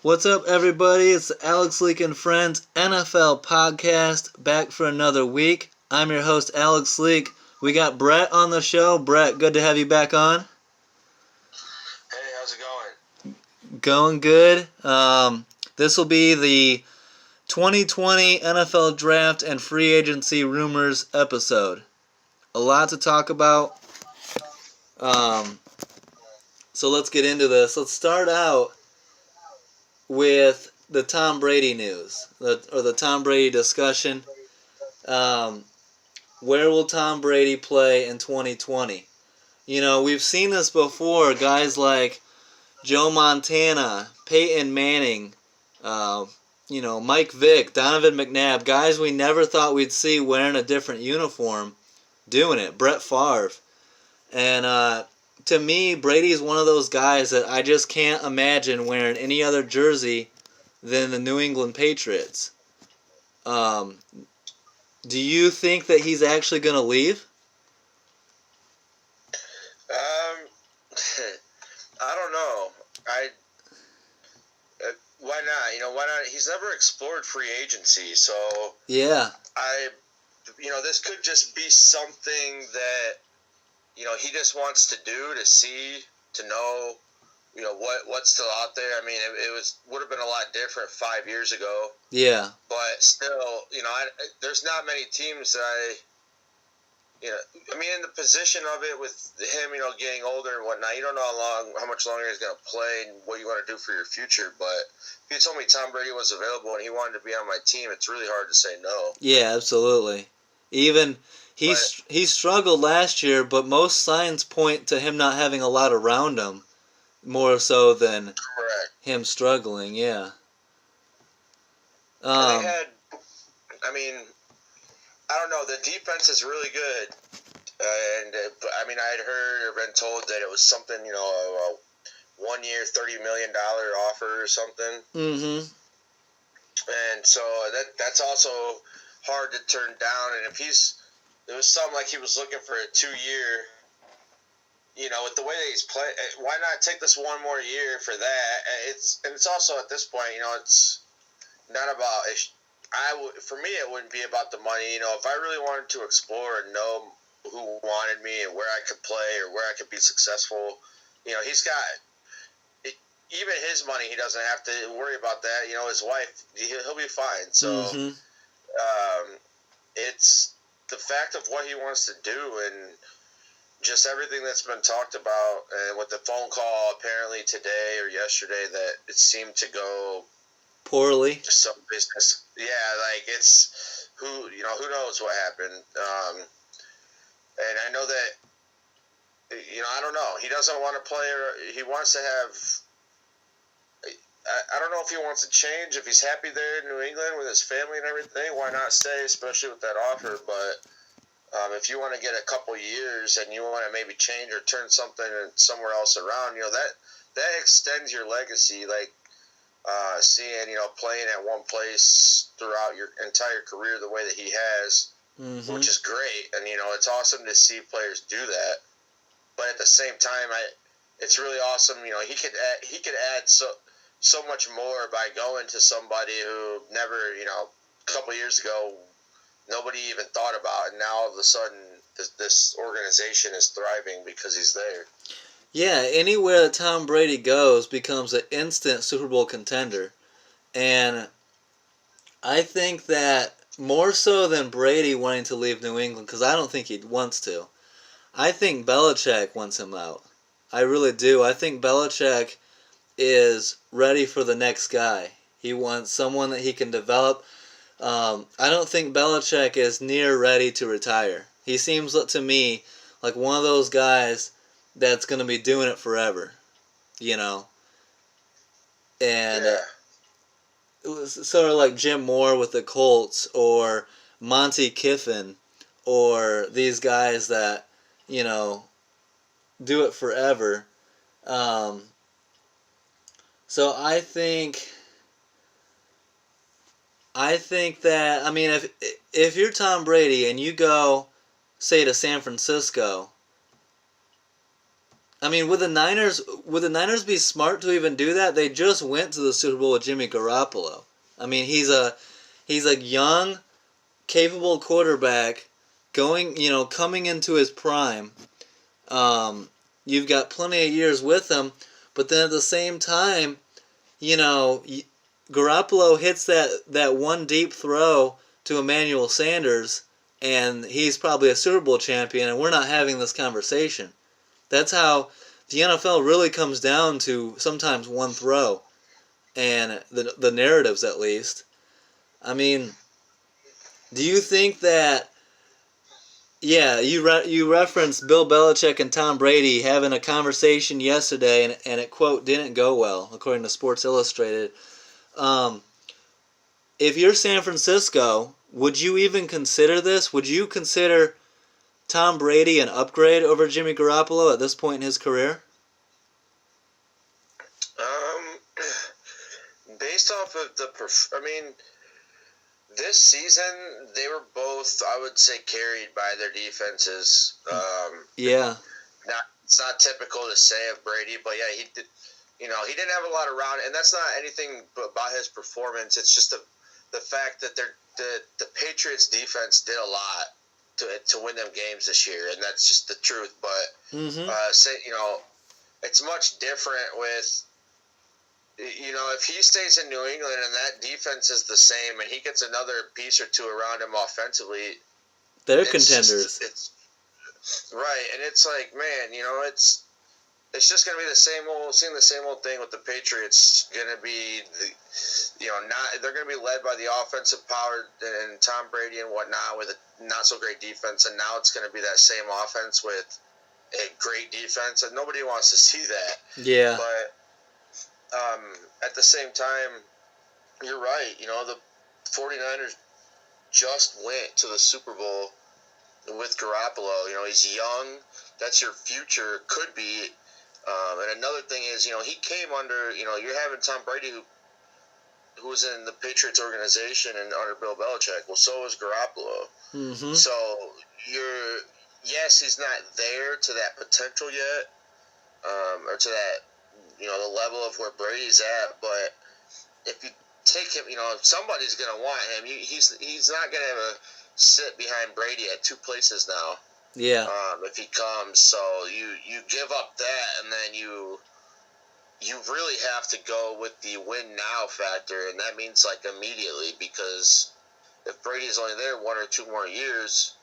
What's up, everybody? It's the Alex Leak and Friends NFL podcast, back for another week. I'm your host, Alex Leak. We got Bret on the show. Bret, good to have you back on. Hey, how's it going? Going good. This will be the 2020 NFL Draft and Free Agency Rumors episode. A lot to talk about. So let's get into this. Let's start out with the Tom Brady news, or the Tom Brady discussion. Where will Tom Brady play in 2020? You know, we've seen this before. Guys like Joe Montana, Peyton Manning, Mike Vick, Donovan McNabb, guys we never thought we'd see wearing a different uniform doing it. Brett Favre. And to me, Brady's one of those guys that I just can't imagine wearing any other jersey than the New England Patriots. Do you think that he's actually going to leave? I don't know. Why not? Why not? He's never explored free agency, so yeah. This could just be something that he just wants to do, to see, to know, what's still out there. I mean, it would have been a lot different 5 years ago. Yeah. But still, there's not many teams that in the position of it with him, getting older and whatnot, you don't know how much longer he's going to play and what you want to do for your future. But if you told me Tom Brady was available and he wanted to be on my team, it's really hard to say no. Yeah, absolutely. Even he struggled last year, but most signs point to him not having a lot around him, more so than him struggling. Yeah. I don't know. The defense is really good, and I'd heard or been told that it was something, a 1 year, $30 million offer or something. Mm-hmm. And so that's also hard to turn down. And if it was something like he was looking for a 2 year, with the way that he's playing, why not take this one more year for that? It's also at this point, it's not about. For me, it wouldn't be about the money. If I really wanted to explore and know who wanted me and where I could play or where I could be successful, he's got even his money. He doesn't have to worry about that. His wife, he'll be fine. So, it's the fact of what he wants to do and just everything that's been talked about, and with the phone call apparently today or yesterday that it seemed to go poorly. Just some business. Yeah, it's who knows what happened. And I know that I don't know. He doesn't want to play, or he wants to have. I don't know if he wants to change. If he's happy there in New England with his family and everything, why not stay? Especially with that offer. But if you want to get a couple years and you want to maybe change or turn something somewhere else around, that extends your legacy. Seeing, playing at one place throughout your entire career the way that he has, which is great. And, it's awesome to see players do that. But at the same time, it's really awesome. He could add so much more by going to somebody who never, a couple of years ago, nobody even thought about. And now all of a sudden, this organization is thriving because he's there. Yeah, anywhere that Tom Brady goes becomes an instant Super Bowl contender. And I think that more so than Brady wanting to leave New England, because I don't think he wants to, I think Belichick wants him out. I really do. I think Belichick is ready for the next guy. He wants someone that he can develop. I don't think Belichick is near ready to retire. He seems to me like one of those guys that's going to be doing it forever, And it was sort of like Jim Moore with the Colts, or Monty Kiffin, or these guys that, do it forever. So I think that, if you're Tom Brady and you go, say, to San Francisco, I mean, would the Niners be smart to even do that? They just went to the Super Bowl with Jimmy Garoppolo. I mean, he's a young, capable quarterback coming into his prime. You've got plenty of years with him, but then at the same time, Garoppolo hits that one deep throw to Emmanuel Sanders, and he's probably a Super Bowl champion, and we're not having this conversation. That's how the NFL really comes down to sometimes one throw, and the narratives at least. I mean, do you think that? Yeah, you referenced Bill Belichick and Tom Brady having a conversation yesterday, and it quote didn't go well, according to Sports Illustrated. If you're San Francisco, would you even consider this? Would you consider Tom Brady an upgrade over Jimmy Garoppolo at this point in his career? Based off of this season they were both, I would say, carried by their defenses. Yeah. It's not typical to say of Brady, but yeah, he did. He didn't have a lot around, and that's not anything about his performance. It's just the fact that the Patriots defense did a lot to win them games this year, and that's just the truth. But it's much different with if he stays in New England and that defense is the same, and he gets another piece or two around him offensively, they're contenders. It's right, and it's like, man, it's just going to be seeing the same old thing with the Patriots. Going to be they're going to be led by the offensive power and Tom Brady and whatnot with a not so great defense, and now it's going to be that same offense with a great defense, and nobody wants to see that. Yeah. But at the same time, you're right. The 49ers just went to the Super Bowl with Garoppolo. He's young. That's your future, could be. And another thing is, he came under, you're having Tom Brady who was in the Patriots organization and under Bill Belichick. Well, so was Garoppolo. Mm-hmm. So yes, he's not there to that potential yet, or to that, the level of where Brady's at. But if you take him, somebody's going to want him. He's not going to sit behind Brady at two places now. Yeah. If he comes, so you give up that, and then you really have to go with the win now factor, and that means like immediately, because if Brady's only there 1 or 2 more years,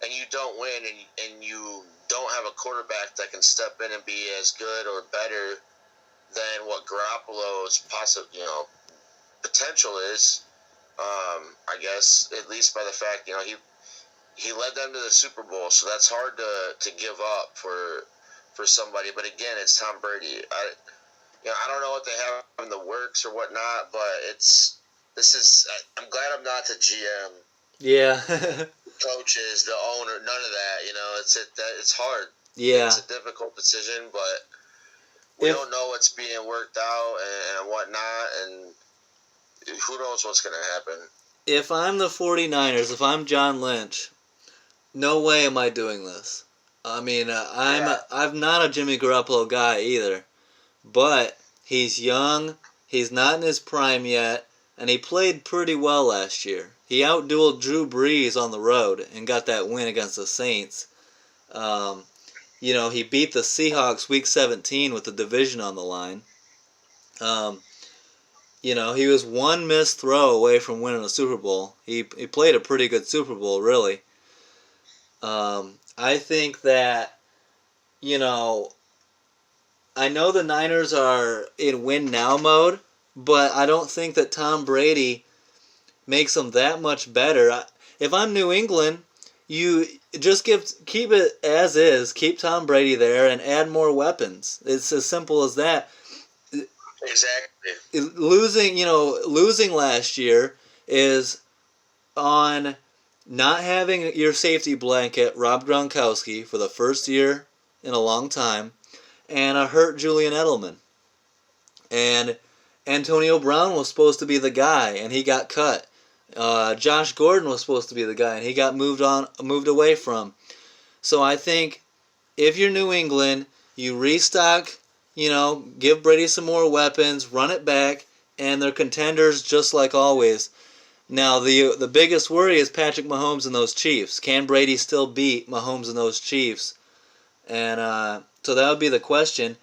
and you don't win, and you don't have a quarterback that can step in and be as good or better than what Garoppolo's potential is, I guess, at least by the fact he led them to the Super Bowl, so that's hard to give up for somebody. But again, it's Tom Brady. I don't know what they have in the works or whatnot, but I'm glad I'm not the GM. Yeah. Coaches, the owner, none of that. It's hard. Yeah. It's a difficult decision, but we don't know what's being worked out and whatnot, and who knows what's going to happen. If I'm the 49ers, if I'm John Lynch, no way am I doing this. I mean, I'm not a Jimmy Garoppolo guy either, but he's young, he's not in his prime yet, and he played pretty well last year. He outdueled Drew Brees on the road and got that win against the Saints. He beat the Seahawks Week 17 with the division on the line. He was one missed throw away from winning a Super Bowl. He played a pretty good Super Bowl, really. I think that, I know the Niners are in win-now mode, but I don't think that Tom Brady makes them that much better. If I'm New England, you just keep it as is, keep Tom Brady there, and add more weapons. It's as simple as that. Exactly. Losing last year is on not having your safety blanket, Rob Gronkowski, for the first year in a long time, and a hurt Julian Edelman. And Antonio Brown was supposed to be the guy, and he got cut. Josh Gordon was supposed to be the guy, and he got moved away from. So I think if you're New England, You restock, give Brady some more weapons, run it back, and they're contenders just like always. Now, the biggest worry is Patrick Mahomes and those Chiefs. Can Brady still beat Mahomes and those Chiefs? And so that would be the question.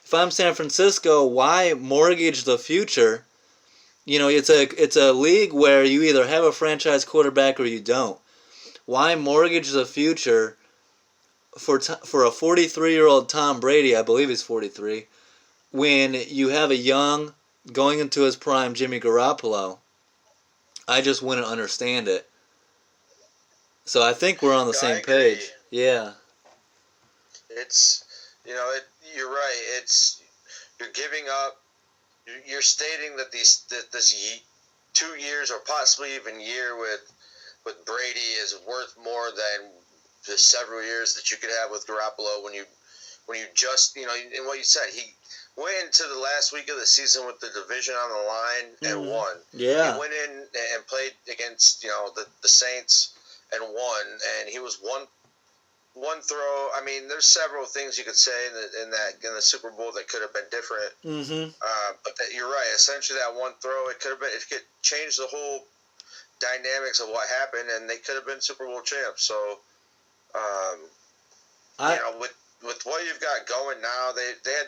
If I'm San Francisco, why mortgage the future? It's a league where you either have a franchise quarterback or you don't. Why mortgage the future for a 43-year-old Tom Brady? I believe he's 43. When you have a young, going into his prime Jimmy Garoppolo, I just wouldn't understand it. So I think we're on the same page. Yeah. It's, you're right. You're giving up. You're stating that this 2 years or possibly even year with Brady is worth more than the several years that you could have with Garoppolo when you just, and what you said, he went into the last week of the season with the division on the line and won. Yeah. He went in and played against, the Saints and won, and he was one throw. I mean, there's several things you could say in the Super Bowl that could have been different. Mm-hmm. But you're right. Essentially, that one throw, it could change the whole dynamics of what happened, and they could have been Super Bowl champs. So, with what you've got going now, they had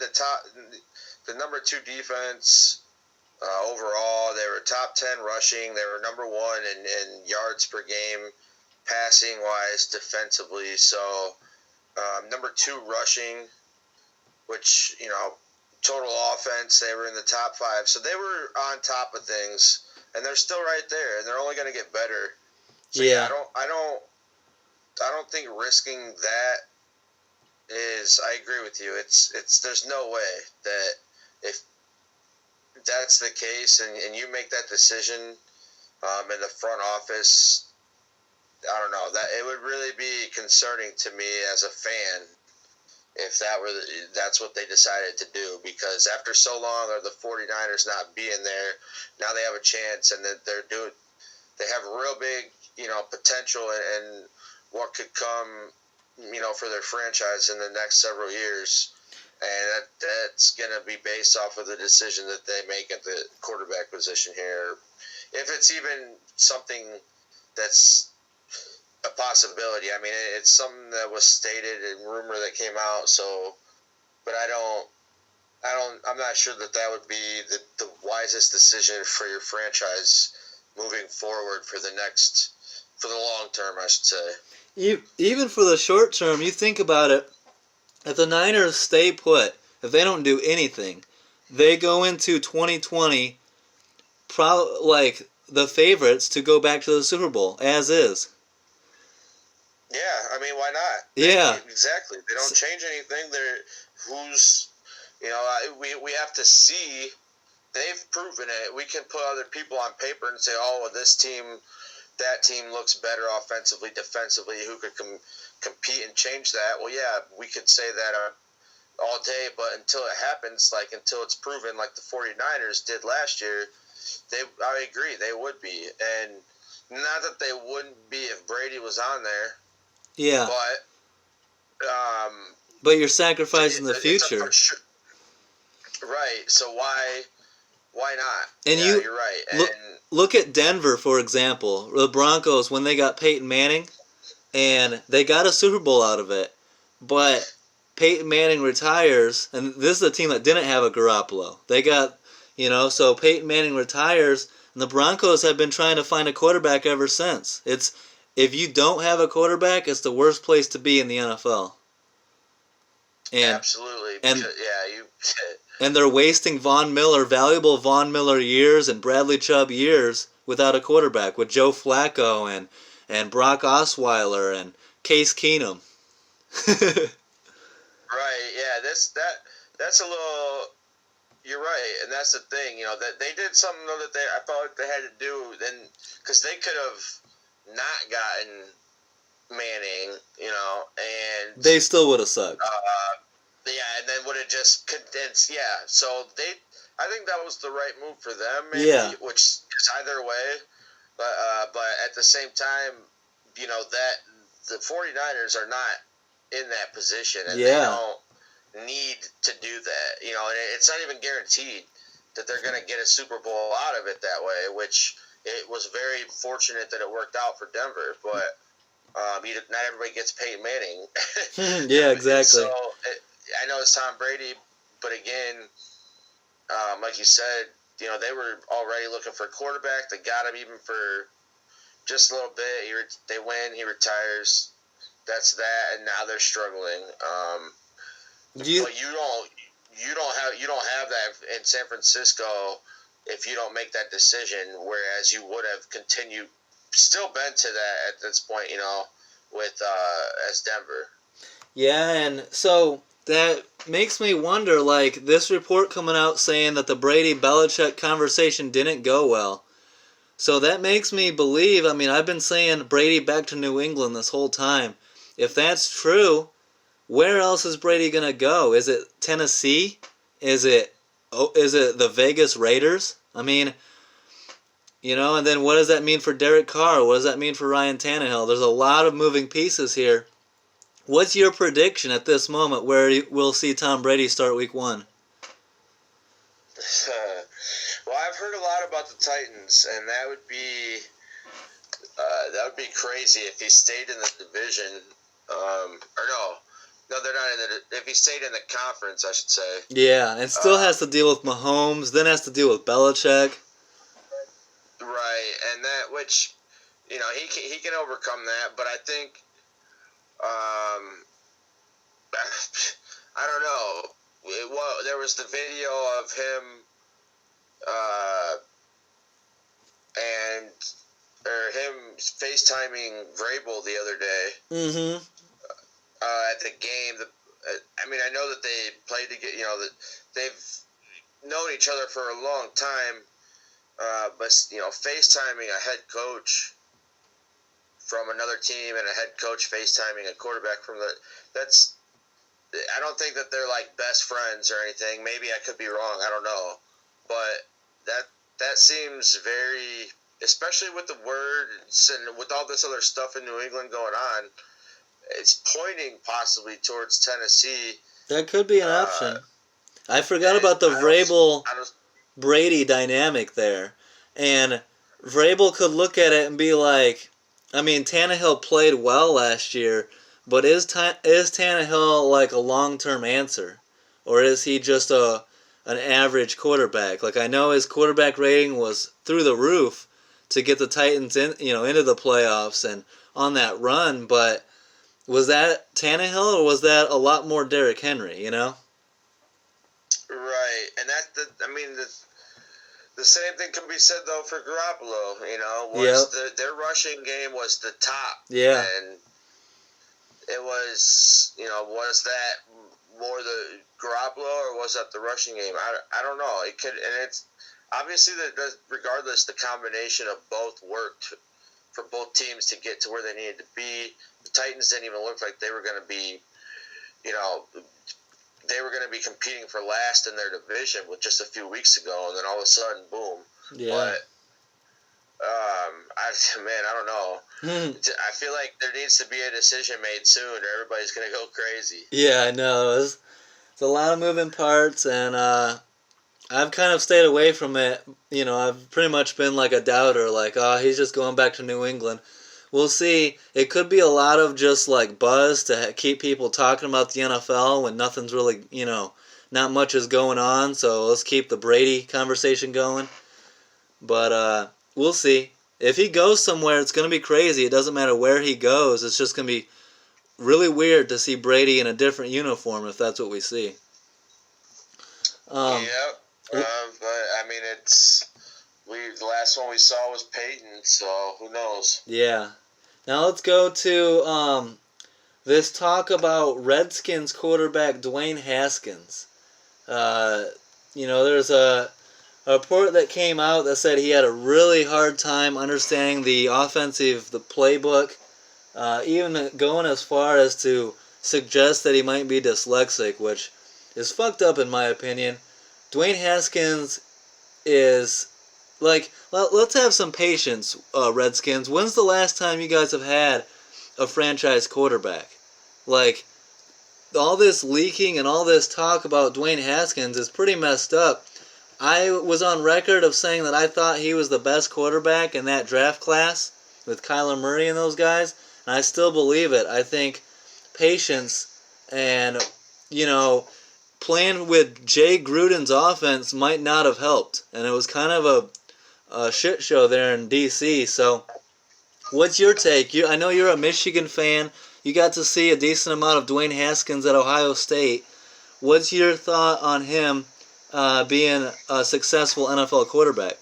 the number 2 defense overall. They were top 10 rushing. They were number 1 in yards per game, passing wise, defensively. So number 2 rushing, which total offense, they were in the top 5. So they were on top of things, and they're still right there, and they're only going to get better. So yeah. I don't think risking that is. I agree with you. It's there's no way that if that's the case and you make that decision in the front office, I don't know, that it would really be concerning to me as a fan if that's what they decided to do, because after so long of the 49ers not being there, now they have a chance, and that they have real big potential and what could come for their franchise in the next several years, and that's going to be based off of the decision that they make at the quarterback position here, if it's even something that's a possibility. I mean, it's something that was stated and rumor that came out. So, but I'm not sure that would be the wisest decision for your franchise moving forward for the long term, I should say. Even for the short term, you think about it. If the Niners stay put, if they don't do anything, they go into 2020 like the favorites to go back to the Super Bowl as is. Yeah, I mean, why not? Yeah, exactly. They don't change anything. We have to see. They've proven it. We can put other people on paper and say, oh, well, this team, that team looks better offensively, defensively. Who could compete and change that? Well, yeah, we could say that all day, but until it happens, until it's proven, like the 49ers did last year, I agree, they would be. And not that they wouldn't be if Brady was on there. Yeah. But you're sacrificing the future. Right. So why not? And yeah, you're right. And look at Denver, for example. The Broncos, when they got Peyton Manning, and they got a Super Bowl out of it, but Peyton Manning retires, and this is a team that didn't have a Garoppolo. They got, so Peyton Manning retires, and the Broncos have been trying to find a quarterback ever since. If you don't have a quarterback, it's the worst place to be in the NFL. And, absolutely. And they're wasting valuable Von Miller years and Bradley Chubb years without a quarterback, with Joe Flacco and Brock Osweiler and Case Keenum. Right, yeah, that's a little. You're right, and that's the thing. That they did something though that I felt like they had to do, then because they could have not gotten Manning, and they still would have sucked. And then would have just condensed. Yeah, so I think that was the right move for them. Maybe, yeah, which is either way, but at the same time, that the 49ers are not in that position, and they don't need it's not even guaranteed that they're going to get a Super Bowl out of it that way, which it was very fortunate that it worked out for Denver. But not everybody gets Peyton Manning. Yeah, exactly. So I know it's Tom Brady, but again, like you said, you know, they were already looking for a quarterback. They got him even for just a little bit. They win, he retires. That's that, and now they're struggling. But you don't have that in San Francisco if you don't make that decision. Whereas you would have still been to that at this point, you know, with as Denver. Yeah, and so that makes me wonder, like, this report coming out saying that the Brady-Belichick conversation didn't go well. So that makes me believe, I mean, I've been saying Brady back to New England this whole time. If that's true, where else is Brady going to go? Is it Tennessee? Is it the Vegas Raiders? I mean, you know, and then what does that mean for Derek Carr? What does that mean for Ryan Tannehill? There's a lot of moving pieces here. What's your prediction at this moment where we'll see Tom Brady start week 1? Well, I've heard a lot about the Titans, and that would be crazy if he stayed in the division. No, they're not in the. If he stayed in the conference, I should say. Yeah, and still has to deal with Mahomes, then has to deal with Belichick. Right, and that which, you know, he can overcome that, but I think, I don't know. There was the video of him, him FaceTiming Vrabel the other day. Mm-hmm. At the game, I mean, I know that they played together. You know, that they've known each other for a long time. But you know, FaceTiming a head coach from another team and a head coach FaceTiming a quarterback from that's. I don't think that they're like best friends or anything. Maybe I could be wrong. I don't know, but that seems very, especially with the words and with all this other stuff in New England going on. It's pointing possibly towards Tennessee. That could be an option. I forgot about the Vrabel-Brady dynamic there. And Vrabel could look at it and be like, I mean, Tannehill played well last year, but is Tannehill like a long-term answer? Or is he just an average quarterback? Like, I know his quarterback rating was through the roof to get the Titans into the playoffs and on that run, but was that Tannehill or was that a lot more Derrick Henry, you know? Right, and the same thing can be said though for Garoppolo. You know, their rushing game was the top. Yeah, and it was, you know, was that more the Garoppolo or was that the rushing game? I don't know. It could, and it's obviously that regardless, the combination of both worked for both teams to get to where they needed to be. The Titans didn't even look like they were going to be, you know, they were going to be competing for last in their division with just a few weeks ago, and then all of a sudden, boom. Yeah. But, I don't know. I feel like there needs to be a decision made soon, or everybody's going to go crazy. Yeah, I know. It's a lot of moving parts, and I've kind of stayed away from it. You know, I've pretty much been like a doubter, like, he's just going back to New England. We'll see. It could be a lot of just like buzz to keep people talking about the NFL when nothing's really, you know, not much is going on. So let's keep the Brady conversation going. But we'll see. If he goes somewhere, it's going to be crazy. It doesn't matter where he goes. It's just going to be really weird to see Brady in a different uniform if that's what we see. Yep. But I mean, the last one we saw was Peyton, so who knows? Yeah. Now let's go to this talk about Redskins quarterback Dwayne Haskins. You know, there's a report that came out that said he had a really hard time understanding the playbook, even going as far as to suggest that he might be dyslexic, which is fucked up in my opinion. Dwayne Haskins is, like, let's have some patience, Redskins. When's the last time you guys have had a franchise quarterback? Like, all this leaking and all this talk about Dwayne Haskins is pretty messed up. I was on record of saying that I thought he was the best quarterback in that draft class with Kyler Murray and those guys, and I still believe it. I think patience and, playing with Jay Gruden's offense might not have helped, and it was kind of a shit show there in D.C., so what's your take? I know you're a Michigan fan. You got to see a decent amount of Dwayne Haskins at Ohio State. What's your thought on him being a successful NFL quarterback?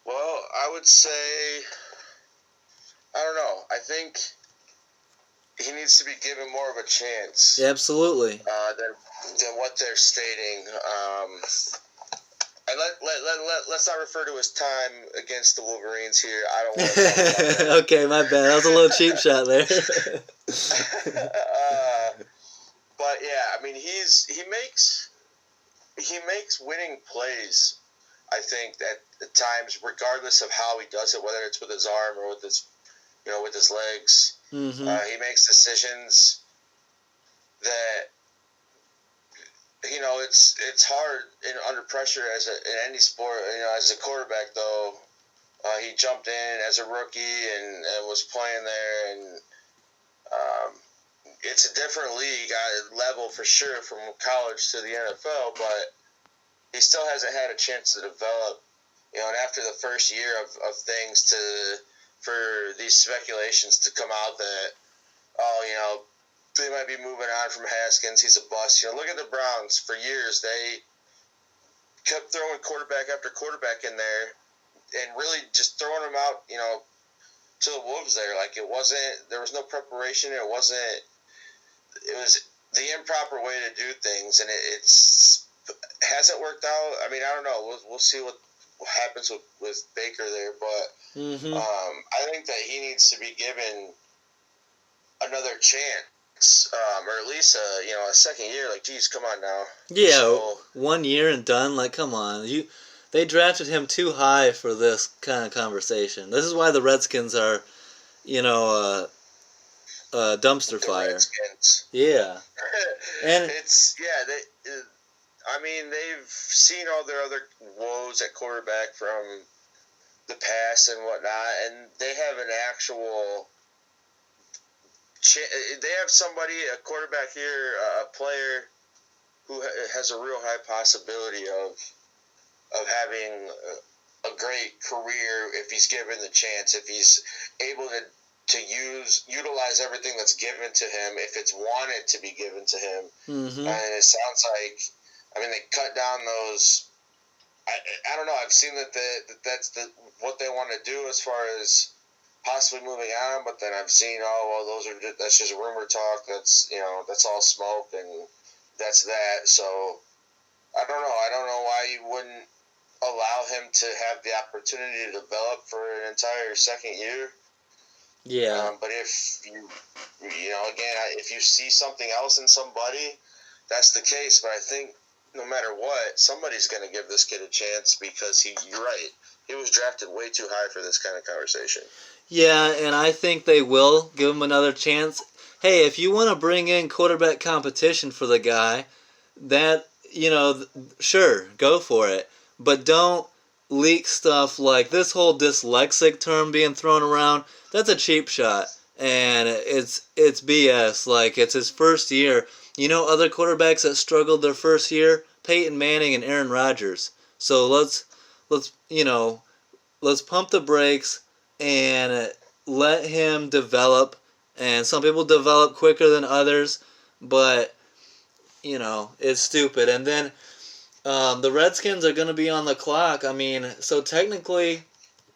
Well, I would say, I don't know. I think he needs to be given more of a chance. Absolutely. Than what they're stating. And let's not refer to his time against the Wolverines here. I don't want to talk about that. Okay, my bad. That was a little cheap shot there. But yeah, I mean, he makes winning plays. I think that at times, regardless of how he does it, whether it's with his arm or with his legs, Mm-hmm. he makes decisions that. It's hard under pressure in any sport. As a quarterback, though, he jumped in as a rookie and was playing there, and it's a different league level for sure from college to the NFL. But he still hasn't had a chance to develop. And after the first year of things, for these speculations to come out that they might be moving on from Haskins. He's a bust. Look at the Browns. For years, they kept throwing quarterback after quarterback in there and really just throwing them out, to the wolves there. Like, there was no preparation. It was the improper way to do things, and it hasn't worked out. I mean, I don't know. We'll see what happens with Baker there, but Mm-hmm. I think that he needs to be given another chance. Or at least a second year. Like, geez, come on now. Yeah, So, 1 year and done. Like, come on. They drafted him too high for this kind of conversation. This is why the Redskins are, dumpster fire. Redskins. Yeah, and they've seen all their other woes at quarterback from the past and whatnot, and they have an actual. They have a quarterback here, a player who has a real high possibility of having a great career if he's given the chance, if he's able to utilize everything that's given to him, if it's wanted to be given to him. Mm-hmm. And it sounds like, they cut down those. I don't know. I've seen that's what they want to do as far as possibly moving on, but then I've seen, that's just rumor talk. That's that's all smoke, and that's that. So I don't know. I don't know why you wouldn't allow him to have the opportunity to develop for an entire second year. Yeah. But if if you see something else in somebody, that's the case. But I think no matter what, somebody's going to give this kid a chance because you're right. He was drafted way too high for this kind of conversation. Yeah, and I think they will give him another chance. Hey, if you want to bring in quarterback competition for the guy, that, sure, go for it. But don't leak stuff like this whole dyslexic term being thrown around. That's a cheap shot, and it's BS. Like, it's his first year. Other quarterbacks that struggled their first year? Peyton Manning and Aaron Rodgers. So let's pump the brakes and let him develop. And some people develop quicker than others, but it's stupid. And then the Redskins are going to be on the clock. So technically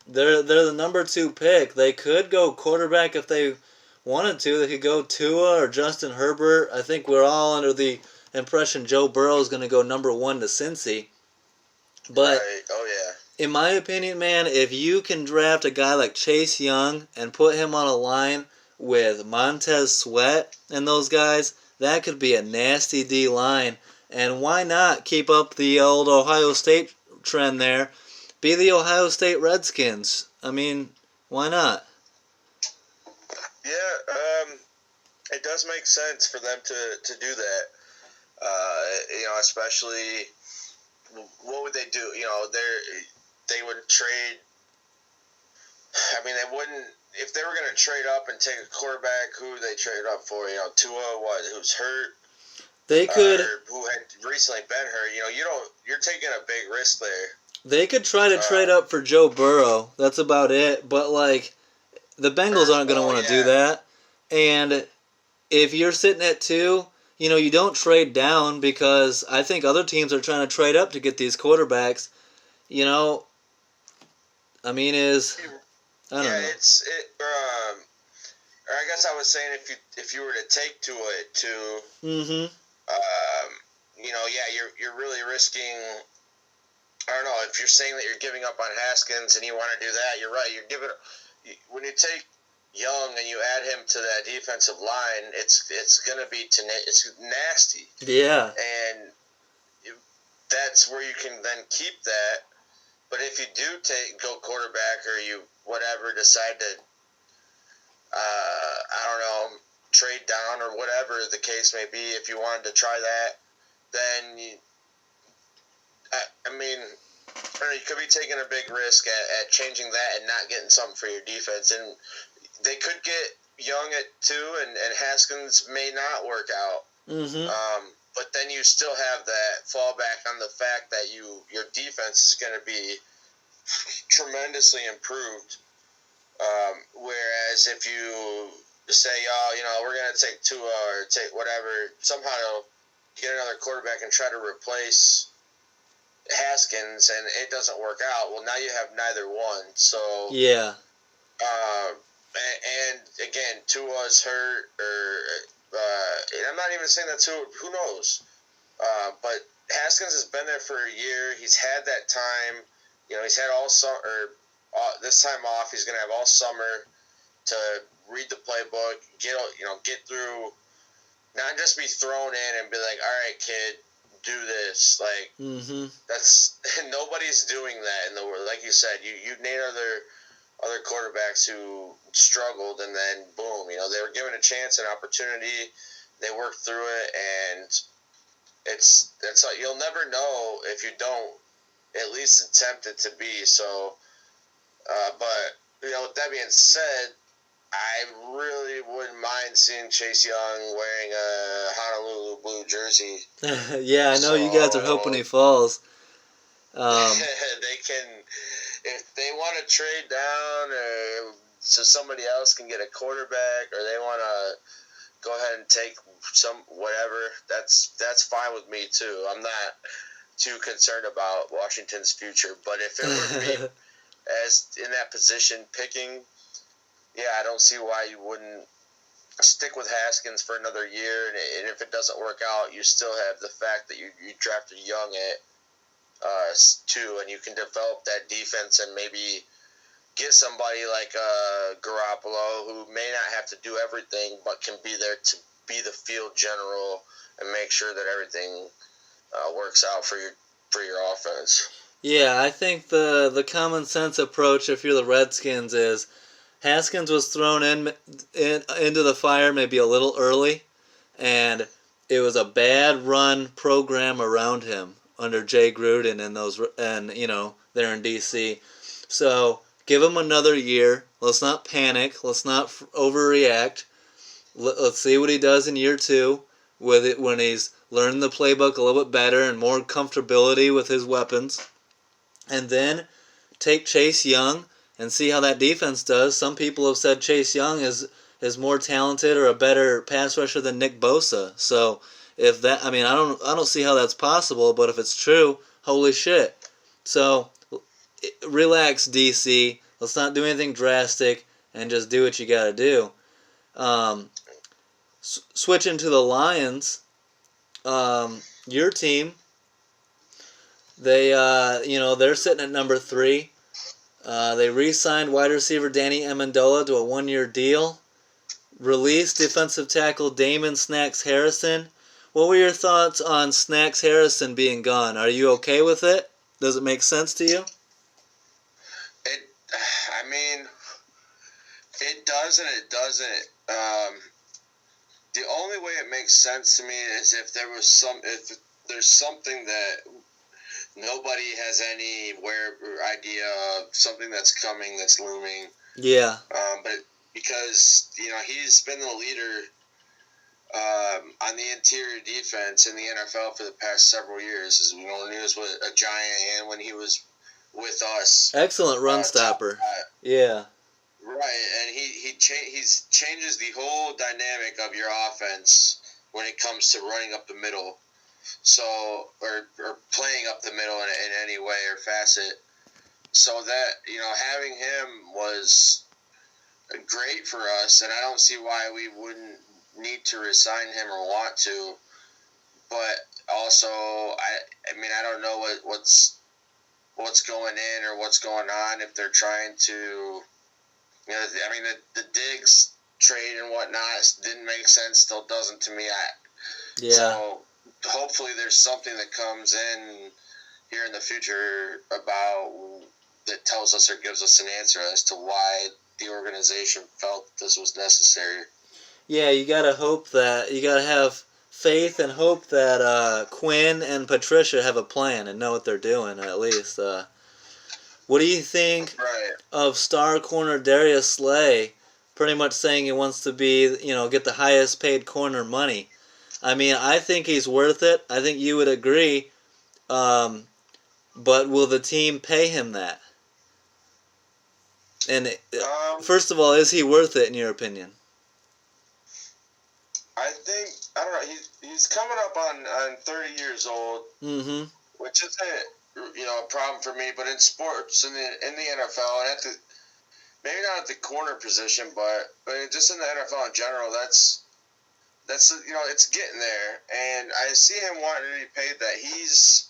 they're the number 2 pick. They could go quarterback if they wanted to. They could go Tua or Justin Herbert. I think we're all under the impression Joe Burrow is going to go number 1 to Cincy. But right. Oh yeah. In my opinion, man, if you can draft a guy like Chase Young and put him on a line with Montez Sweat and those guys, that could be a nasty D-line. And why not keep up the old Ohio State trend there? Be the Ohio State Redskins. Why not? Yeah, it does make sense for them to do that. Especially what would they do? They would trade. I mean, they wouldn't if they were going to trade up and take a quarterback. Who would they trade up for? Tua, who's hurt, They could or who had recently been hurt. You're taking a big risk there. they could try to trade up for Joe Burrow. That's about it. But like the Bengals aren't going to want to do that. And if you're sitting at 2, you don't trade down because I think other teams are trying to trade up to get these quarterbacks. I mean, I don't know. Or I guess I was saying if you were to take to it too, Mm-hmm. you're really risking. I don't know if you're saying that you're giving up on Haskins and you want to do that. You're right. When you take Young and you add him to that defensive line, it's gonna be it's nasty. Yeah. And that's where you can then keep that. But if you do go quarterback or you decide to I don't know, trade down or whatever the case may be, if you wanted to try that, then you could be taking a big risk at changing that and not getting something for your defense. And they could get Young at 2, and Haskins may not work out. Mm-hmm. But then you still have that fallback on the fact that your defense is going to be tremendously improved. Whereas if you say, we're going to take Tua or take whatever, somehow get another quarterback and try to replace Haskins, and it doesn't work out. Well, now you have neither one. So yeah. And again, Tua's hurt, and I'm not even saying that Tua. Who knows? But Haskins has been there for a year. He's had that time. He's had all summer. This time off, he's going to have all summer to read the playbook, get through, not just be thrown in and be like, all right, kid, do this. Like, mm-hmm. That's nobody's doing that in the world. Like you said, you name other quarterbacks who struggled, and then boom, they were given a chance, an opportunity, they worked through it, and it's you'll never know if you don't at least attempt it to be. So, but with that being said, I really wouldn't mind seeing Chase Young wearing a Honolulu blue jersey. Yeah, I know you guys are hoping he falls. They can, if they want to trade down so somebody else can get a quarterback, or they want to go ahead and take whatever, that's fine with me too. I'm not too concerned about Washington's future. But if it were me as in that position picking, yeah, I don't see why you wouldn't stick with Haskins for another year. And if it doesn't work out, you still have the fact that you drafted Young at 2, and you can develop that defense and maybe get somebody like Garoppolo, who may not have to do everything, but can be there to be the field general and make sure that everything works out for your offense. Yeah, I think the common sense approach, if you're the Redskins, is Haskins was thrown into the fire maybe a little early, and it was a bad run program around him under Jay Gruden they're in DC. So give him another year. Let's not panic. Let's not overreact. Let's see what he does in year 2 with it when he's learning the playbook a little bit better and more comfortability with his weapons. And then take Chase Young and see how that defense does. Some people have said Chase Young is more talented or a better pass rusher than Nick Bosa. So if that, I don't see how that's possible, but if it's true, holy shit. So relax, DC. Let's not do anything drastic and just do what you got to do. Switching to the Lions, your team, they're sitting at number 3. They re-signed wide receiver Danny Amendola to a 1-year deal. Released defensive tackle Damon Snacks Harrison. What were your thoughts on Snacks Harrison being gone? Are you okay with it? Does it make sense to you? It does and it doesn't. The only way it makes sense to me is if there's something that nobody has anywhere or idea of, something that's coming, that's looming. Yeah. But because he's been the leader on the interior defense in the NFL for the past several years. As when he was with a Giant and when he was with us. Excellent run stopper. Yeah. Right, and he changes the whole dynamic of your offense when it comes to running up the middle. So or playing up the middle in any way or facet. So that having him was great for us, and I don't see why we wouldn't need to resign him or want to. But also, I mean, I don't know what's going in or what's going on if they're trying to. I mean, the Diggs trade and whatnot didn't make sense. Still doesn't to me. Yeah. So hopefully, there's something that comes in here in the future about that tells us or gives us an answer as to why the organization felt this was necessary. Yeah, you gotta have faith and hope that Quinn and Patricia have a plan and know what they're doing at least. What do you think of star corner Darius Slay pretty much saying he wants to be, get the highest paid corner money? I mean, I think he's worth it. I think you would agree. But will the team pay him that? And first of all, is he worth it in your opinion? I think, I don't know, he's coming up on 30 years old, which isn't a problem for me. But in sports, in the NFL, and maybe not at the corner position, but just in the NFL in general, that's it's getting there. And I see him wanting to be paid that. He's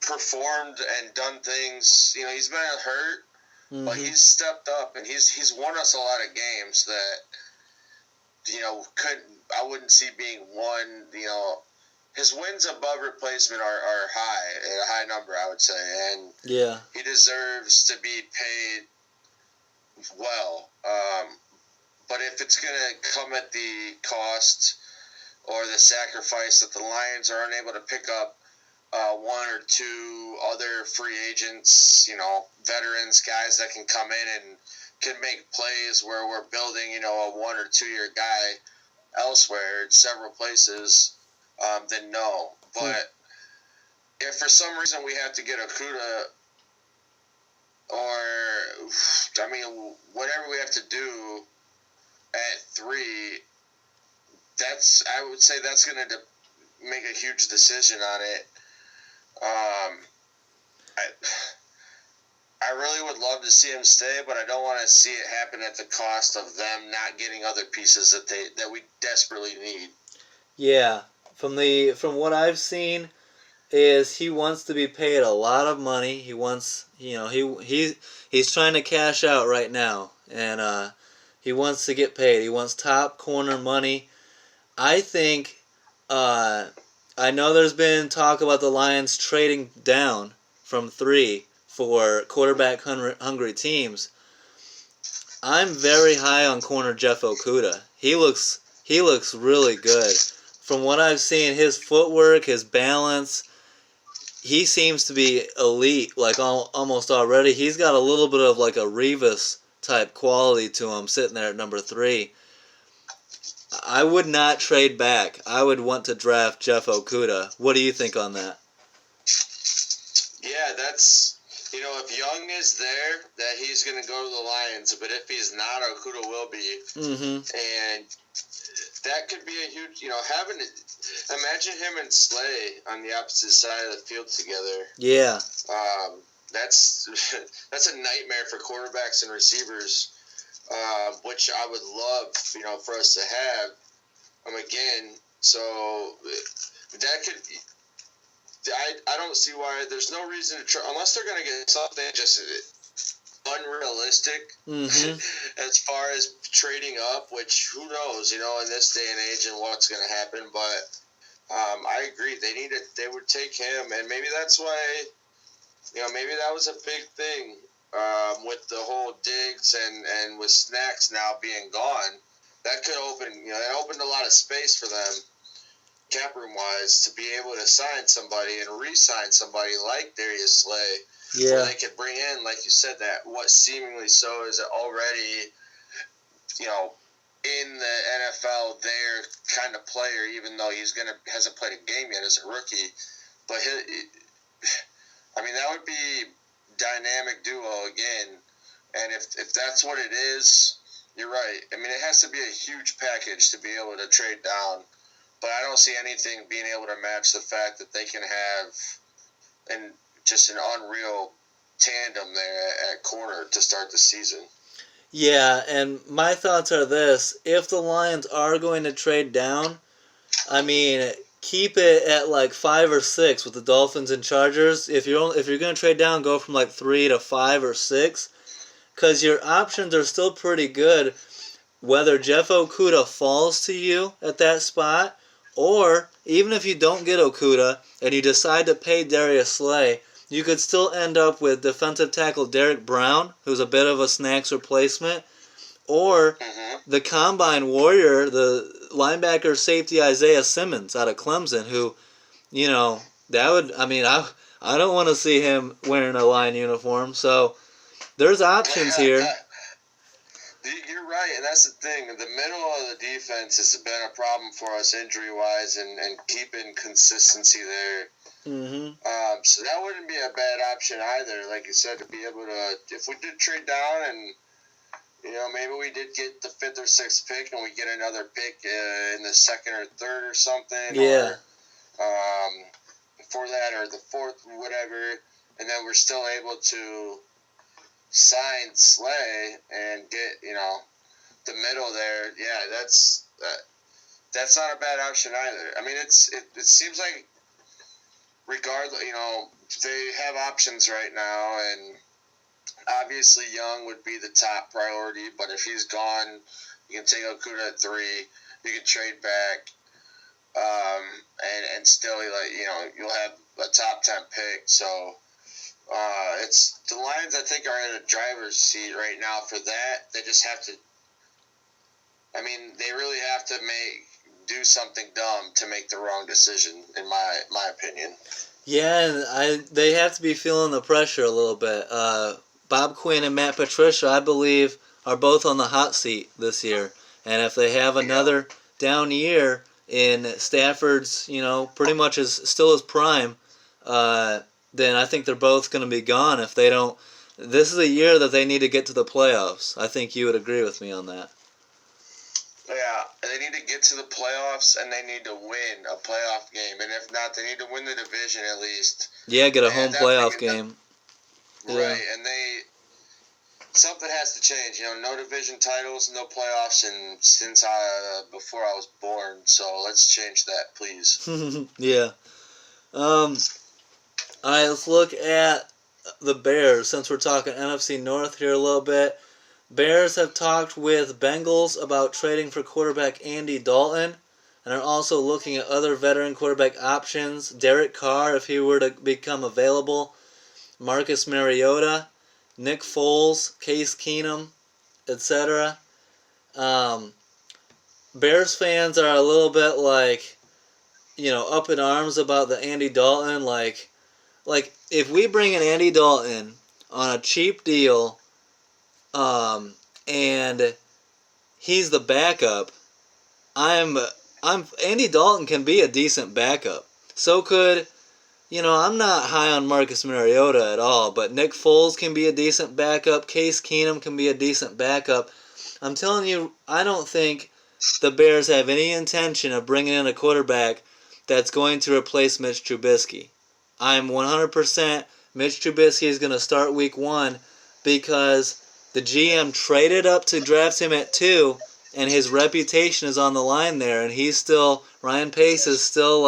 performed and done things. He's been hurt, but he's stepped up and he's won us a lot of games that I wouldn't see being won. His wins above replacement are high, a high number, I would say, and he deserves to be paid well. But if it's going to come at the cost or the sacrifice that the Lions are unable to pick up one or two other free agents, veterans, guys that can come in and can make plays where we're building, a 1 or 2 year guy elsewhere in several places, then no. But if for some reason we have to get Okuda or, whatever we have to do at 3, I would say that's going to make a huge decision on it. I really would love to see him stay, but I don't want to see it happen at the cost of them not getting other pieces that we desperately need. Yeah, from what I've seen, is he wants to be paid a lot of money. He wants, he's trying to cash out right now, and he wants to get paid. He wants top corner money. I think, I know there's been talk about the Lions trading down from 3 for quarterback hungry teams. I'm very high on corner Jeff Okuda. He looks really good. From what I've seen, his footwork, his balance, he seems to be elite, like almost already. He's got a little bit of like a Revis type quality to him sitting there at number 3. I would not trade back. I would want to draft Jeff Okuda. What do you think on that? Yeah, that's, if Young is there, that he's going to go to the Lions. But if he's not, Okuda will be. And that could be a huge, imagine him and Slay on the opposite side of the field together. Yeah. That's a nightmare for quarterbacks and receivers, which I would love, for us to have. Again, so that could. I don't see why. There's no reason to try unless they're going to get something just unrealistic as far as trading up. Which who knows, in this day and age and what's going to happen. But I agree. They would take him, and maybe that's why. Maybe that was a big thing with the whole Diggs and with Snacks now being gone, that could open, that opened a lot of space for them, cap room wise, to be able to sign somebody and re-sign somebody like Darius Slay, where Yeah. they could bring in, like you said, that what seemingly so is already, in the NFL, their kind of player, even though hasn't played a game yet as a rookie. But that would be dynamic duo again. And if that's what it is, you're right. It has to be a huge package to be able to trade down. But I don't see anything being able to match the fact that they can have just an unreal tandem there at corner to start the season. Yeah, and my thoughts are this. If the Lions are going to trade down, keep it at like 5 or 6 with the Dolphins and Chargers. If you're going to trade down, go from like 3 to 5 or 6, because your options are still pretty good. Whether Jeff Okudah falls to you at that spot, or even if you don't get Okudah and you decide to pay Darius Slay, you could still end up with defensive tackle Derek Brown, who's a bit of a Snacks replacement, or the combine warrior, the linebacker safety Isaiah Simmons out of Clemson, who, that would, I don't want to see him wearing a Lion uniform, so there's options here. You're right, and that's the thing. The middle of the defense has been a problem for us injury-wise and keeping consistency there. Mm-hmm. So that wouldn't be a bad option either, like you said, to be able to, if we did trade down and, maybe we did get the 5th or 6th pick and we get another pick in the 2nd or 3rd or something. Yeah. Or for that, or the 4th, whatever, and then we're still able to sign Slay and get, the middle there. Yeah, that's not a bad option either. It seems like regardless, they have options right now, and obviously Young would be the top priority, but if he's gone, you can take Okudah at 3, you can trade back, and still, you'll have a top 10 pick, so it's the Lions, I think, are in a driver's seat right now for that. They just have to. They really have to do something dumb to make the wrong decision, in my opinion. Yeah, and they have to be feeling the pressure a little bit. Bob Quinn and Matt Patricia, I believe, are both on the hot seat this year, and if they have another down year in Stafford's, pretty much still his prime, then I think they're both going to be gone if they don't. This is a year that they need to get to the playoffs. I think you would agree with me on that. Yeah, they need to get to the playoffs, and they need to win a playoff game. And if not, they need to win the division at least. Yeah, get a home playoff game. Right, and something has to change. No division titles, no playoffs, and since before I was born. So let's change that, please. Yeah. All right, let's look at the Bears, since we're talking NFC North here a little bit. Bears have talked with Bengals about trading for quarterback Andy Dalton, and are also looking at other veteran quarterback options. Derek Carr, if he were to become available, Marcus Mariota, Nick Foles, Case Keenum, etc. Bears fans are a little bit up in arms about the Andy Dalton, like if we bring in Andy Dalton on a cheap deal, and he's the backup, Andy Dalton can be a decent backup. So could, I'm not high on Marcus Mariota at all, but Nick Foles can be a decent backup. Case Keenum can be a decent backup. I'm telling you, I don't think the Bears have any intention of bringing in a quarterback that's going to replace Mitch Trubisky. I'm 100% Mitch Trubisky is going to start week 1 because the GM traded up to draft him at 2, and his reputation is on the line there, and Ryan Pace is still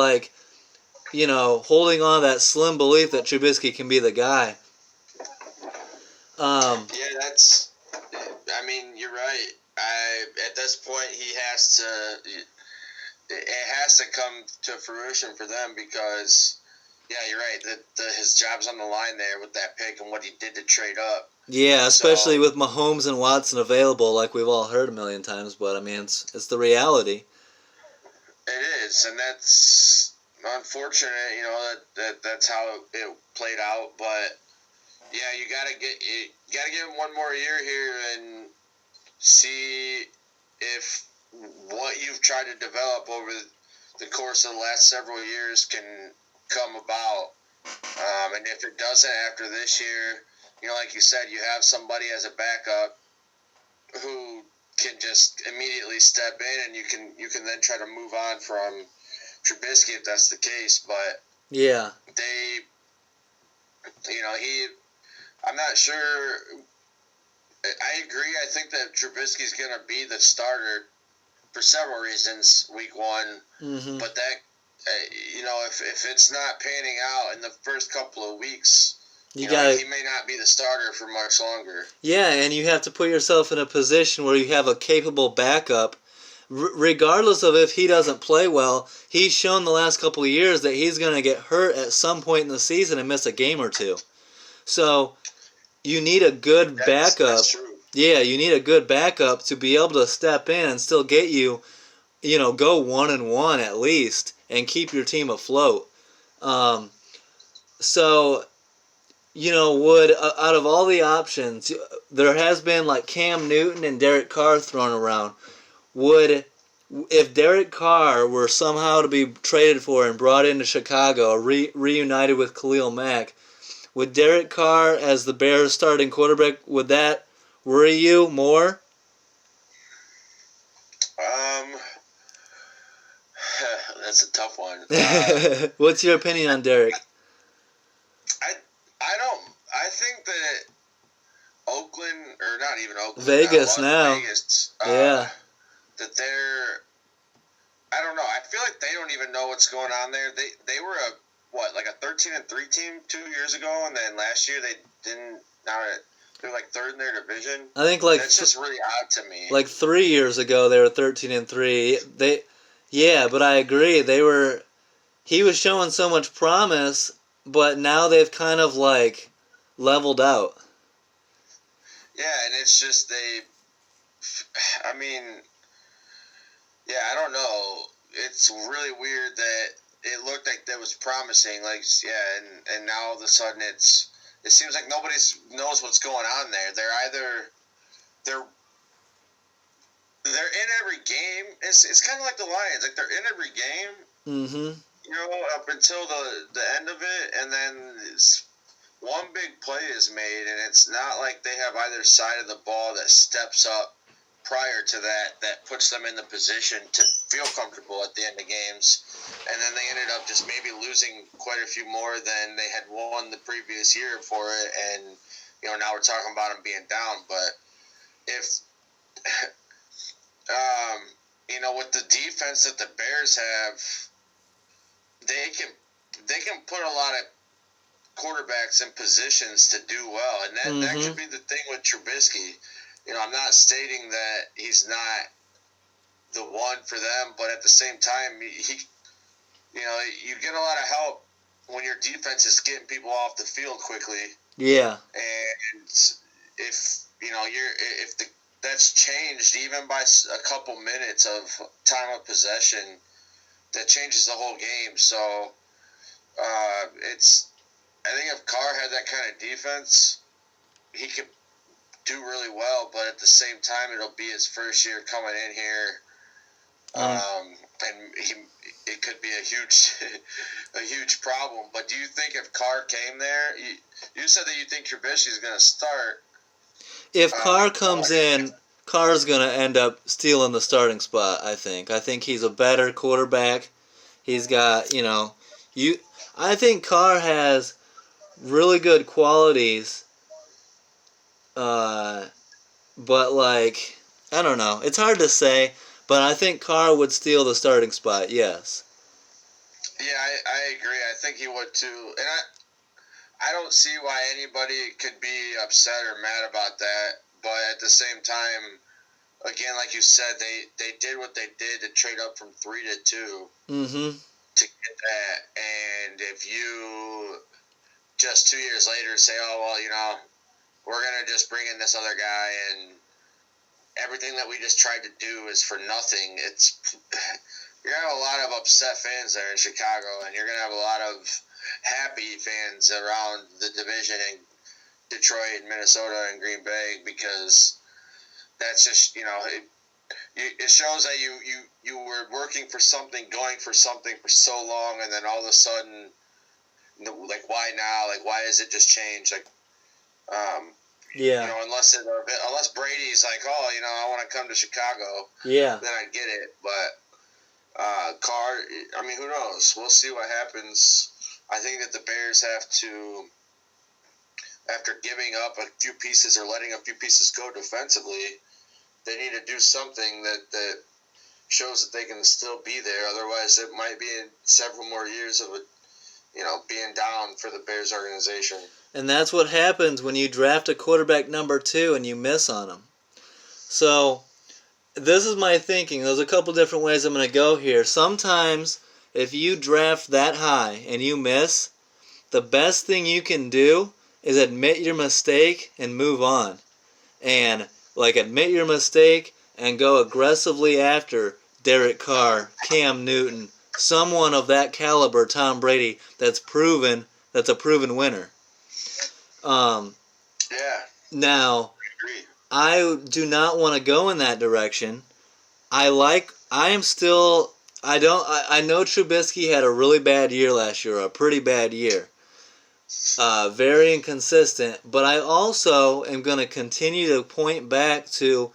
holding on to that slim belief that Trubisky can be the guy. Yeah, you're right. At this point, it has to come to fruition for them because, yeah, you're right. His job's on the line there with that pick and what he did to trade up. Yeah, especially So with Mahomes and Watson available, like we've all heard a million times. But I mean, it's the reality. it is, and that's unfortunate. That's how it played out. But yeah, you gotta give him one more year here and see if what you've tried to develop over the course of the last several years can come about. And if it doesn't after this year, like you said, you have somebody as a backup who can just immediately step in, and you can then try to move on from Trubisky if that's the case. But Yeah. they, he, I'm not sure. I agree. I think that Trubisky's going to be the starter for several reasons week one. Mm-hmm. But that, if it's not panning out in the first couple of weeks, he may not be the starter for much longer. Yeah, and you have to put yourself in a position where you have a capable backup. Regardless of if he doesn't play well, he's shown the last couple of years that he's going to get hurt at some point in the season and miss a game or two. So you need a good backup. That's true. Yeah, you need a good backup to be able to step in and still get you, go 1-1 at least and keep your team afloat. So would out of all the options, there has been like Cam Newton and Derek Carr thrown around. Would, if Derek Carr were somehow to be traded for and brought into Chicago, reunited with Khalil Mack, would Derek Carr as the Bears starting quarterback, would that worry you more? That's a tough one. What's your opinion on Derek? I think that Oakland, or not even Oakland, Vegas now. Vegas, yeah. That they're, I don't know. I feel like they don't even know what's going on there. They were like a 13-3 team 2 years ago, and then last year they didn't. Now they're like third in their division. I think that's just really odd to me. Like 3 years ago, they were 13-3. Yeah, but I agree. He was showing so much promise, but now they've kind of like leveled out. Yeah, and it's just I mean, yeah, I don't know. It's really weird that it looked like that was promising. Like, yeah, and now all of a sudden it seems like nobody knows what's going on there. They're in every game. It's kind of like the Lions. Like, they're in every game. Mm-hmm. Up until the end of it, and then one big play is made, and it's not like they have either side of the ball that steps up prior to that puts them in the position to feel comfortable at the end of games. And then they ended up just maybe losing quite a few more than they had won the previous year for it. And, now we're talking about them being down. But if, with the defense that the Bears have, they can put a lot of quarterbacks in positions to do well. And that could be the thing with Trubisky. I'm not stating that he's not the one for them, but at the same time, you get a lot of help when your defense is getting people off the field quickly. Yeah. And if that's changed even by a couple minutes of time of possession, that changes the whole game. So I think if Carr had that kind of defense, he could do really well, but at the same time, it'll be his first year coming in here, and it could be a huge problem. But do you think if Carr came there, you said that you think Trubisky's going to start? If Carr comes in, Carr's going to end up stealing the starting spot, I think. I think he's a better quarterback. He's got, I think Carr has really good qualities, but like, I don't know. It's hard to say, but I think Carr would steal the starting spot, yes. Yeah, I agree. I think he would too. And I don't see why anybody could be upset or mad about that. But at the same time, again, like you said, they did what they did to trade up from 3 to 2 to get that. And if you just 2 years later say, oh, well, we're going to just bring in this other guy and everything that we just tried to do is for nothing. You're going to have a lot of upset fans there in Chicago, and you're going to have a lot of happy fans around the division in Detroit, Minnesota, and Green Bay, because that's just, it shows that you were working for something, going for something for so long, and then all of a sudden, like, why now? Like, why has it just changed? Like, Yeah. Unless Brady's like, oh, I want to come to Chicago. Yeah. Then I get it. But Carr, I mean, who knows? We'll see what happens. I think that the Bears have to, after giving up a few pieces or letting a few pieces go defensively, they need to do something that shows that they can still be there. Otherwise, it might be several more years of being down for the Bears organization. And that's what happens when you draft a quarterback number 2 and you miss on him. So, this is my thinking. There's a couple different ways I'm going to go here. Sometimes, if you draft that high and you miss, the best thing you can do is admit your mistake and move on. And, admit your mistake and go aggressively after Derek Carr, Cam Newton, someone of that caliber, Tom Brady, that's a proven winner. Yeah. Now, I do not want to go in that direction. I know Trubisky had a really bad year last year, a pretty bad year. Very inconsistent, but I also am going to continue to point back to,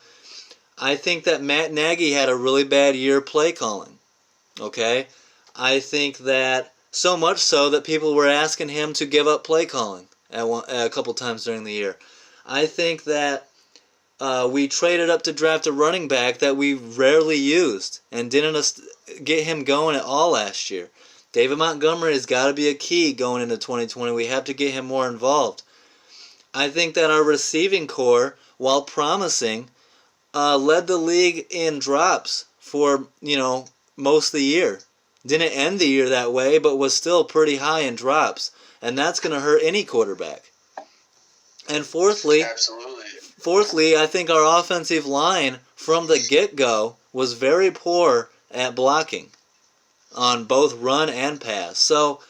I think that Matt Nagy had a really bad year play calling. Okay? I think that so much so that people were asking him to give up play calling a couple times during the year. I think that we traded up to draft a running back that we rarely used and didn't get him going at all last year. David Montgomery has got to be a key going into 2020. We have to get him more involved. I think that our receiving core, while promising, led the league in drops for, most of the year. Didn't end the year that way, but was still pretty high in drops. And that's going to hurt any quarterback. And fourthly, I think our offensive line from the get-go was very poor at blocking on both run and pass. So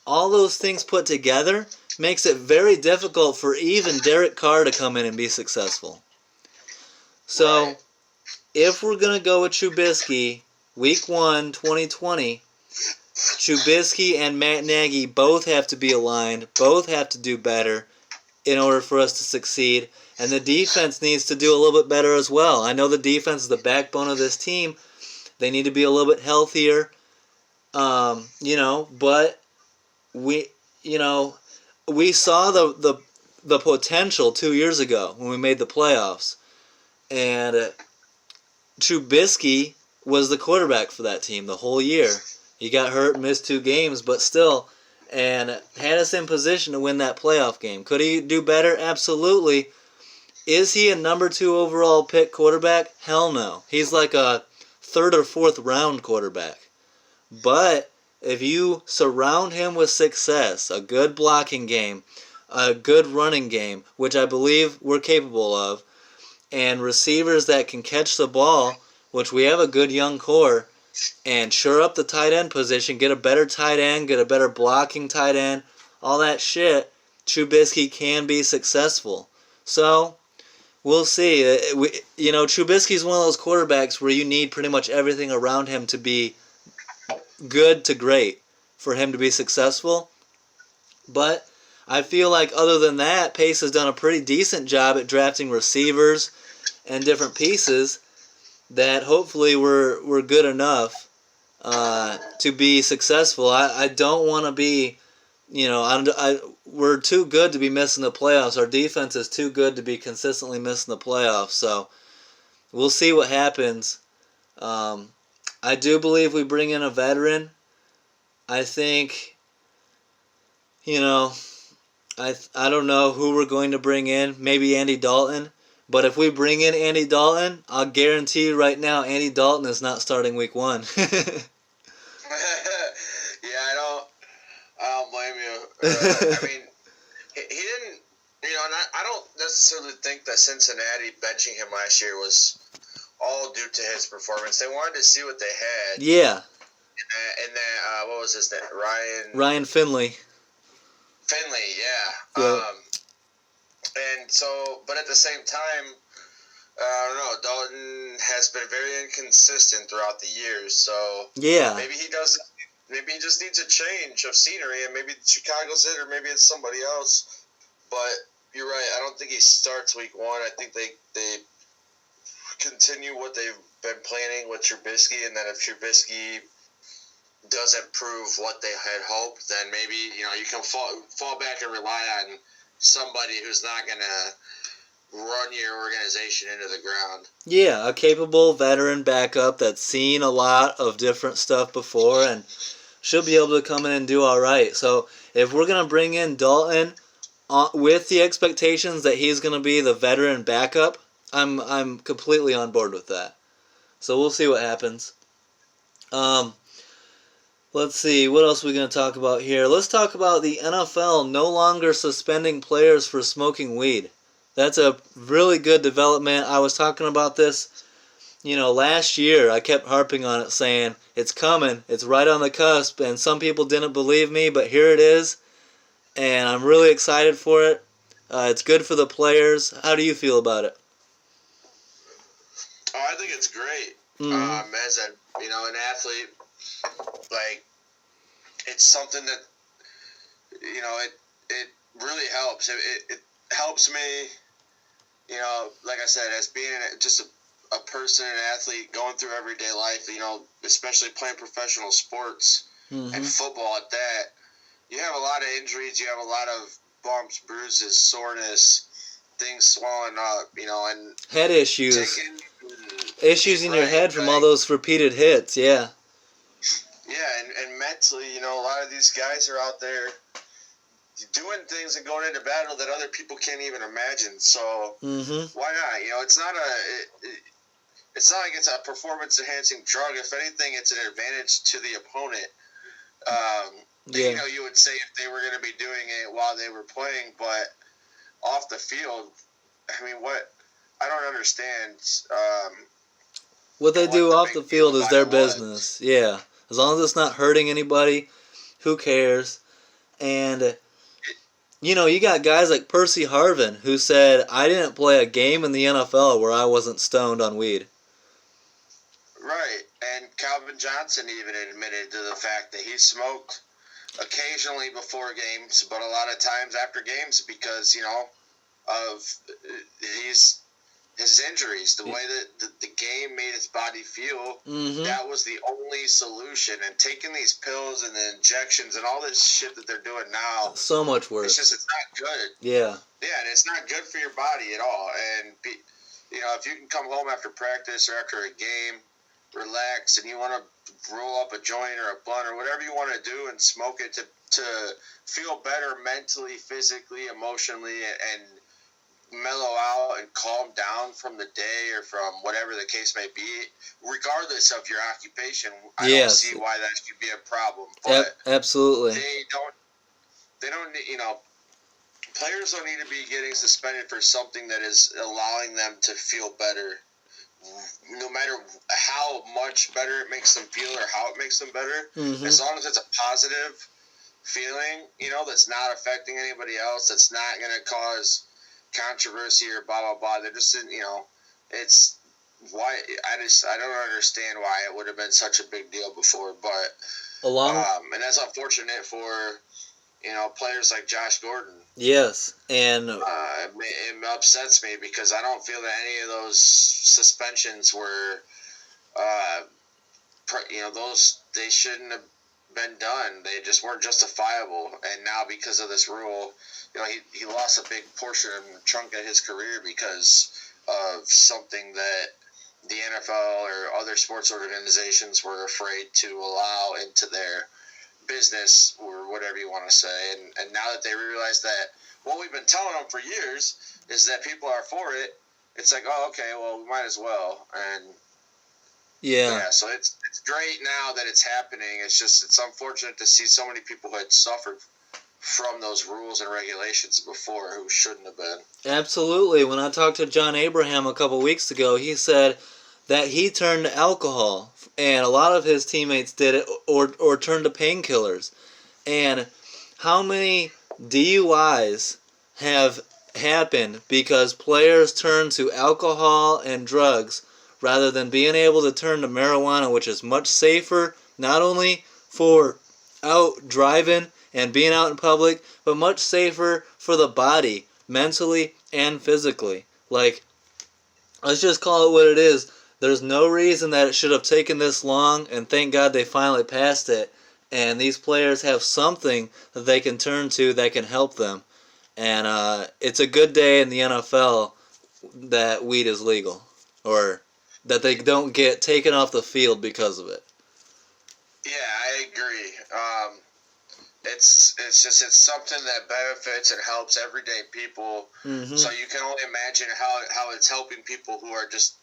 all those things put together makes it very difficult for even Derek Carr to come in and be successful. So if we're going to go with Trubisky, Week 1, 2020, Trubisky and Matt Nagy both have to be aligned, both have to do better in order for us to succeed. And the defense needs to do a little bit better as well. I know the defense is the backbone of this team. They need to be a little bit healthier. But we saw the potential 2 years ago when we made the playoffs. And Trubisky was the quarterback for that team the whole year. He got hurt, missed 2 games, but still, and had us in position to win that playoff game. Could he do better? Absolutely. Is he a number 2 overall pick quarterback? Hell no. He's like a 3rd or 4th round quarterback. But if you surround him with success, a good blocking game, a good running game, which I believe we're capable of, and receivers that can catch the ball, which we have a good young core, and shore up the tight end position, get a better tight end, get a better blocking tight end, all that shit, Trubisky can be successful. So, we'll see. Trubisky's one of those quarterbacks where you need pretty much everything around him to be good to great for him to be successful. But I feel like other than that, Pace has done a pretty decent job at drafting receivers and different pieces that hopefully were good enough to be successful. I don't want to be, we're too good to be missing the playoffs. Our defense is too good to be consistently missing the playoffs. So we'll see what happens. I do believe we bring in a veteran. I think, I don't know who we're going to bring in. Maybe Andy Dalton. But if we bring in Andy Dalton, I'll guarantee you right now Andy Dalton is not starting Week 1. Yeah, I don't blame you. I mean, he didn't. I don't necessarily think that Cincinnati benching him last year was all due to his performance. They wanted to see what they had. Yeah. And then what was his name? Ryan Finley. Finley, yeah. Yep. And so, but at the same time, I don't know. Dalton has been very inconsistent throughout the years. So yeah. Maybe he does. Maybe he just needs a change of scenery, and maybe Chicago's it, or maybe it's somebody else. But you're right. I don't think he starts week 1. I think they continue what they've been planning with Trubisky, and then if Trubisky doesn't prove what they had hoped, then maybe you can fall back and rely on somebody who's not gonna run your organization into the ground. Yeah, a capable veteran backup that's seen a lot of different stuff before and should be able to come in and do all right. So if we're gonna bring in Dalton with the expectations that he's gonna be the veteran backup, I'm completely on board with that. So we'll see what happens. Let's see, what else are we going to talk about here? Let's talk about the NFL no longer suspending players for smoking weed. That's a really good development. I was talking about this, last year. I kept harping on it, saying, it's coming, it's right on the cusp, and some people didn't believe me, but here it is, and I'm really excited for it. It's good for the players. How do you feel about it? Oh, I think it's great. Mm-hmm. As an athlete, like, it's something that it really helps. It helps me, like I said, as being just a person, an athlete going through everyday life, especially playing professional sports and football at that. You have a lot of injuries, you have a lot of bumps, bruises, soreness, things swelling up, and head issues. Issues in your head from all those repeated hits, yeah. Yeah, and mentally, a lot of these guys are out there doing things and going into battle that other people can't even imagine. So why not? It's not like it's a performance-enhancing drug. If anything, it's an advantage to the opponent. You would say if they were going to be doing it while they were playing, but off the field, I mean, what? I don't understand. What they do off the field is their business. Yeah. As long as it's not hurting anybody, who cares? And, you got guys like Percy Harvin who said, I didn't play a game in the NFL where I wasn't stoned on weed. Right. And Calvin Johnson even admitted to the fact that he smoked occasionally before games, but a lot of times after games because, of his injuries, the way that the game made his body feel, that was the only solution. And taking these pills and the injections and all this shit that they're doing now, so much worse. It's not good. Yeah. Yeah, and it's not good for your body at all. And, if you can come home after practice or after a game, relax, and you want to roll up a joint or a blunt or whatever you want to do and smoke it to feel better mentally, physically, emotionally, and mellow out and calm down from the day or from whatever the case may be, regardless of your occupation. I don't see why that should be a problem. But absolutely. They don't need, players don't need to be getting suspended for something that is allowing them to feel better. No matter how much better it makes them feel or how it makes them better, as long as it's a positive feeling, that's not affecting anybody else, that's not going to cause controversy or blah blah blah. They're just it's why I don't understand why it would have been such a big deal before, but and that's unfortunate for players like Josh Gordon. Yes, and it upsets me because I don't feel that any of those suspensions were those they shouldn't have been done. They just weren't justifiable, and now because of this rule, he lost a big portion and chunk of his career because of something that the NFL or other sports organizations were afraid to allow into their business or whatever you want to say. And now that they realize that what we've been telling them for years is that people are for it, it's like, oh, okay, well, we might as well. And yeah, so it's great now that it's happening. It's unfortunate to see so many people who had suffered from those rules and regulations before who shouldn't have been. Absolutely. When I talked to John Abraham a couple weeks ago, he said that he turned to alcohol, and a lot of his teammates did it, or turned to painkillers. And how many DUIs have happened because players turn to alcohol and drugs rather than being able to turn to marijuana, which is much safer, not only for out driving and being out in public, but much safer for the body, mentally and physically. Like, let's just call it what it is. There's no reason that it should have taken this long, and thank God they finally passed it. And these players have something that they can turn to that can help them. And it's a good day in the NFL that weed is legal, or that they don't get taken off the field because of it. Yeah, I agree. It's something that benefits and helps everyday people. Mm-hmm. So you can only imagine how it's helping people who are just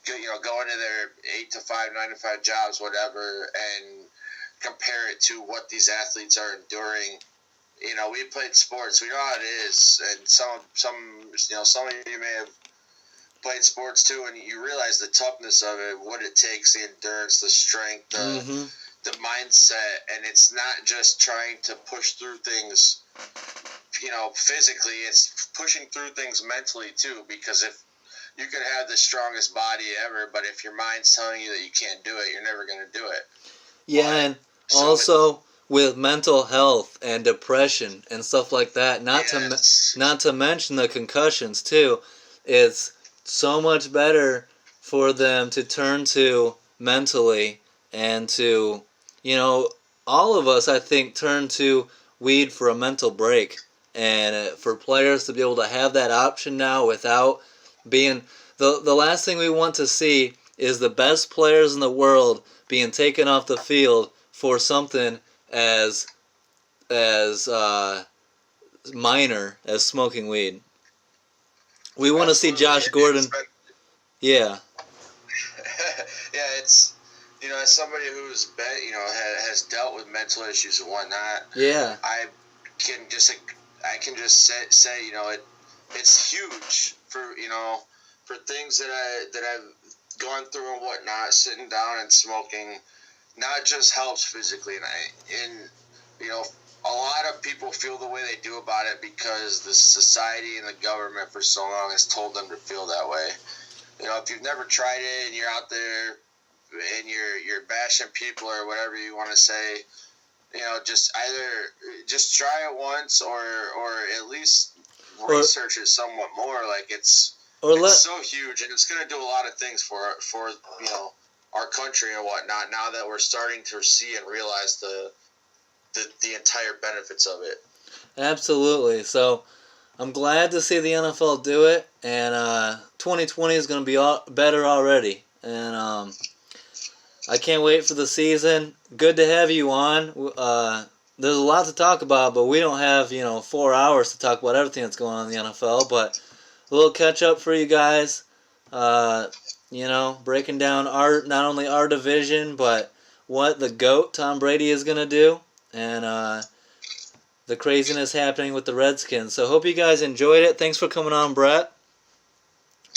going to their 8 to 5, 9 to 5 jobs, whatever, and compare it to what these athletes are enduring. We played sports. We know how it is, and some of you may have played sports too, and you realize the toughness of it, what it takes, the endurance, the strength, the mindset, and it's not just trying to push through things, physically. It's pushing through things mentally too, because if you could have the strongest body ever, but if your mind's telling you that you can't do it, you're never going to do it. Yeah, and also with mental health and depression and stuff like that, not to mention the concussions too, it's so much better for them to turn to mentally, and to, all of us, I think, turn to weed for a mental break. And for players to be able to have that option now without being... The last thing we want to see is the best players in the world being taken off the field for something as minor as smoking weed. We want to see Josh Gordon. Yeah. Yeah, it's, as somebody who's been, has dealt with mental issues and whatnot. Yeah. I can just say, it's huge for things that I've gone through and whatnot. Sitting down and smoking not just helps physically, and a lot of people feel the way they do about it because the society and the government for so long has told them to feel that way. If you've never tried it and you're out there and you're bashing people or whatever you want to say, just try it once or at least research it somewhat more. Like it's so huge, and it's going to do a lot of things for our country and whatnot. Now that we're starting to see and realize the entire benefits of it. Absolutely. So I'm glad to see the NFL do it, and 2020 is going to be better already. And I can't wait for the season. Good to have you on. There's a lot to talk about, but we don't have 4 hours to talk about everything that's going on in the NFL. But a little catch up for you guys. Breaking down not only our division, but what the GOAT Tom Brady is going to do, and the craziness happening with the Redskins. So hope you guys enjoyed it. Thanks for coming on, Bret.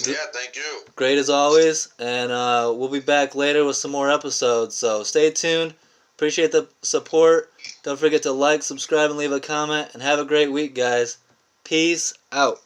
Yeah, thank you. Great as always, and we'll be back later with some more episodes. So stay tuned. Appreciate the support. Don't forget to like, subscribe, and leave a comment. And have a great week, guys. Peace out.